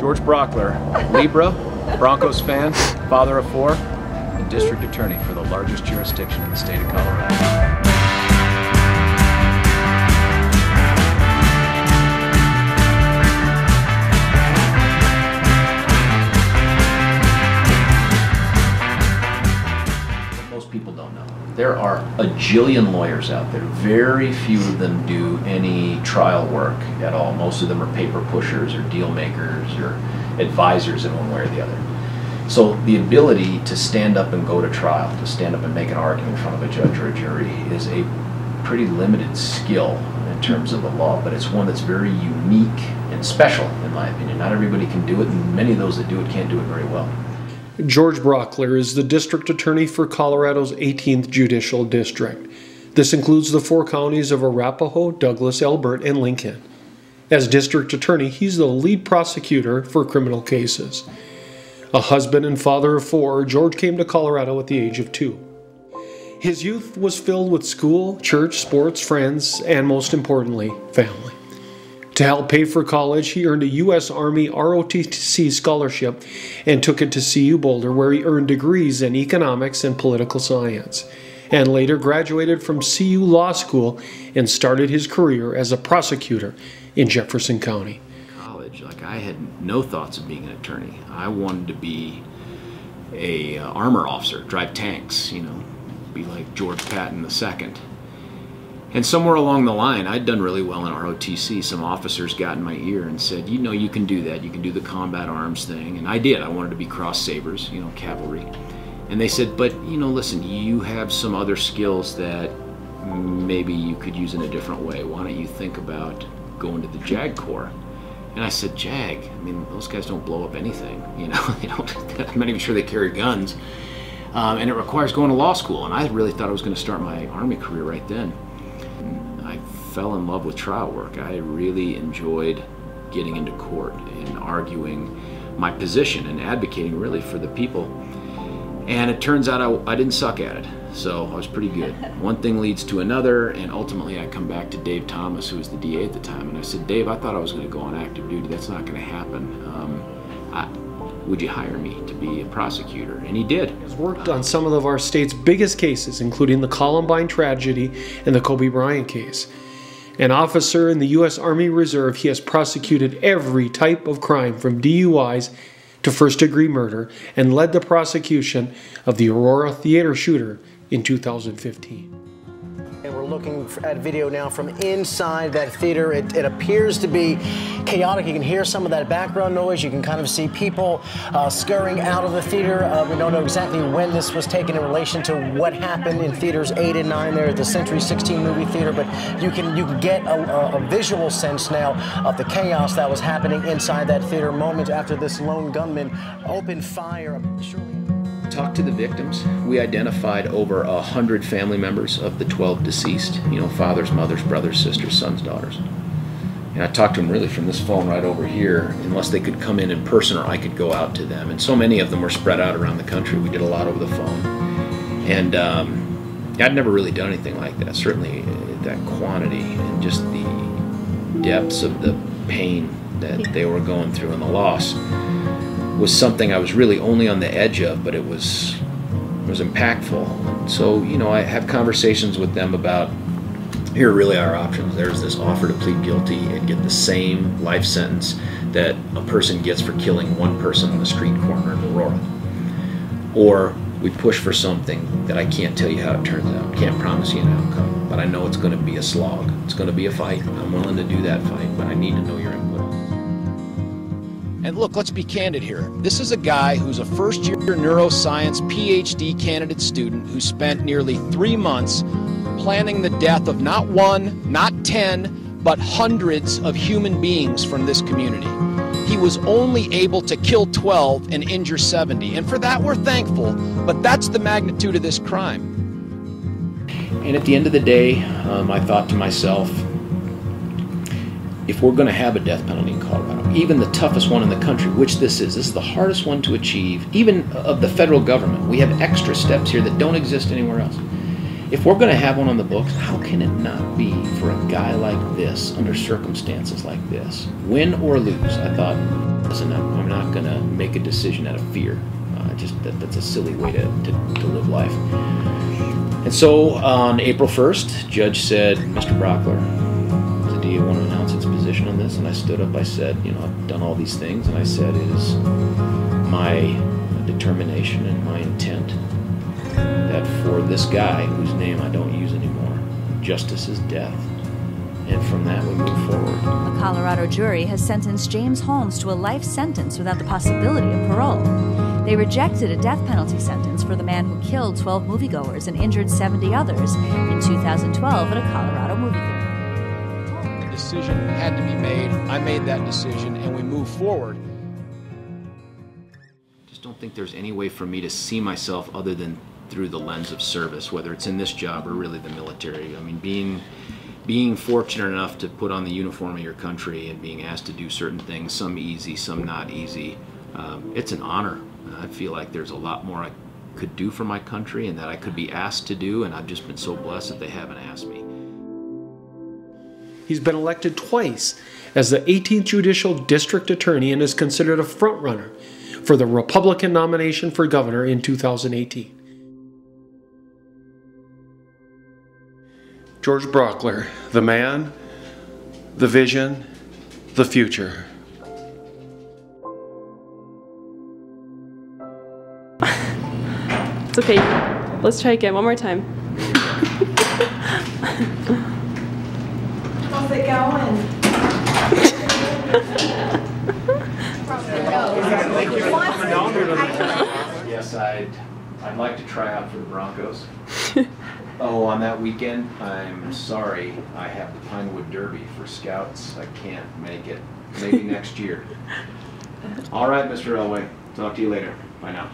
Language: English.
George Brauchler, Libra, Broncos fan, father of 4, and district attorney for the largest jurisdiction in the state of Colorado. People don't know. There are a jillion lawyers out there. Very few of them do any trial work at all. Most of them are paper pushers or deal makers or advisors in one way or the other. So the ability to stand up and go to trial, to stand up and make an argument in front of a judge or a jury is a pretty limited skill in terms of the law, but it's one that's very unique and special in my opinion. Not everybody can do it, and many of those that do it can't do it very well. George Brauchler is the district attorney for Colorado's 18th Judicial District. This includes the 4 counties of Arapahoe, Douglas, Elbert, and Lincoln. As district attorney, he's the lead prosecutor for criminal cases. A husband and father of 4, George came to Colorado at the age of 2. His youth was filled with school, church, sports, friends, and most importantly, family. To help pay for college, he earned a U.S. Army ROTC scholarship and took it to CU Boulder, where he earned degrees in economics and political science, and later graduated from CU Law School and started his career as a prosecutor in Jefferson County. College, I had no thoughts of being an attorney. I wanted to be a armor officer, drive tanks, be like George Patton II. And somewhere along the line, I'd done really well in ROTC. Some officers got in my ear and said, you can do that. You can do the combat arms thing. And I did. I wanted to be cross sabers, cavalry. And they said, but, listen, you have some other skills that maybe you could use in a different way. Why don't you think about going to the JAG Corps? And I said, JAG? Those guys don't blow up anything. They don't, I'm not even sure they carry guns. And it requires going to law school. And I really thought I was going to start my Army career right then. I fell in love with trial work. I really enjoyed getting into court and arguing my position and advocating really for the people. And it turns out I didn't suck at it, so I was pretty good. One thing leads to another, and ultimately I come back to Dave Thomas, who was the DA at the time, and I said, Dave, I thought I was going to go on active duty. That's not going to happen. Would you hire me to be a prosecutor? And he did. He's worked on some of our state's biggest cases, including the Columbine tragedy and the Kobe Bryant case. An officer in the U.S. Army Reserve, he has prosecuted every type of crime from DUIs to first-degree murder and led the prosecution of the Aurora Theater shooter in 2015. And we're looking at video now from inside that theater. It appears to be chaotic. You can hear some of that background noise. You can kind of see people scurrying out of the theater. We don't know exactly when this was taken in relation to what happened in theaters 8 and 9 there at the Century 16 movie theater, but you can get a visual sense now of the chaos that was happening inside that theater moments after this lone gunman opened fire. Talked to the victims. We identified over 100 family members of the 12 deceased, fathers, mothers, brothers, sisters, sons, daughters. And I talked to them really from this phone right over here, unless they could come in person or I could go out to them. And so many of them were spread out around the country. We did a lot over the phone. And I'd never really done anything like that, certainly that quantity and just the depths of the pain that they were going through and the loss was something I was really only on the edge of, but it was impactful. So, I have conversations with them about, here are really our options. There's this offer to plead guilty and get the same life sentence that a person gets for killing one person on the street corner in Aurora. Or we push for something that I can't tell you how it turns out, can't promise you an outcome, but I know it's going to be a slog. It's going to be a fight. I'm willing to do that fight, but I need to know your input. And look, let's be candid here. This is a guy who's a first-year neuroscience PhD candidate student who spent nearly 3 months planning the death of not 1, not 10, but hundreds of human beings from this community. He was only able to kill 12 and injure 70, and for that we're thankful, but that's the magnitude of this crime. And at the end of the day, I thought to myself, if we're going to have a death penalty in Colorado, even the toughest one in the country, which this is the hardest one to achieve, even of the federal government. We have extra steps here that don't exist anywhere else. if we're going to have one on the books, how can it not be for a guy like this, under circumstances like this? Win or lose, I thought, listen, I'm not going to make a decision out of fear. That's a silly way to live life. And so on April 1st, judge said, Mr. Brauchler, does the DA want to announce its position on this? And I stood up, I said, you know, I've done all these things, and I said it is my determination and my intent that for this guy, whose name I don't use anymore, justice is death. And from that we move forward. A Colorado jury has sentenced James Holmes to a life sentence without the possibility of parole. They rejected a death penalty sentence for the man who killed 12 moviegoers and injured 70 others in 2012 at a Colorado movie theater. A decision had to be made. I made that decision, and we move forward. Just don't think there's any way for me to see myself other than through the lens of service, whether it's in this job or really the military. I mean, being fortunate enough to put on the uniform of your country and being asked to do certain things, some easy, some not easy, it's an honor. I feel like there's a lot more I could do for my country and that I could be asked to do, and I've just been so blessed that they haven't asked me. He's been elected twice as the 18th Judicial District Attorney and is considered a frontrunner for the Republican nomination for governor in 2018. George Brauchler, the man, the vision, the future. It's okay. Let's try again one more time. How's it going? Yes, I'd like to try out for the Broncos. Oh, on that weekend, I'm sorry, I have the Pinewood Derby for scouts. I can't make it. Maybe next year. All right, Mr. Elway. Talk to you later. Bye now.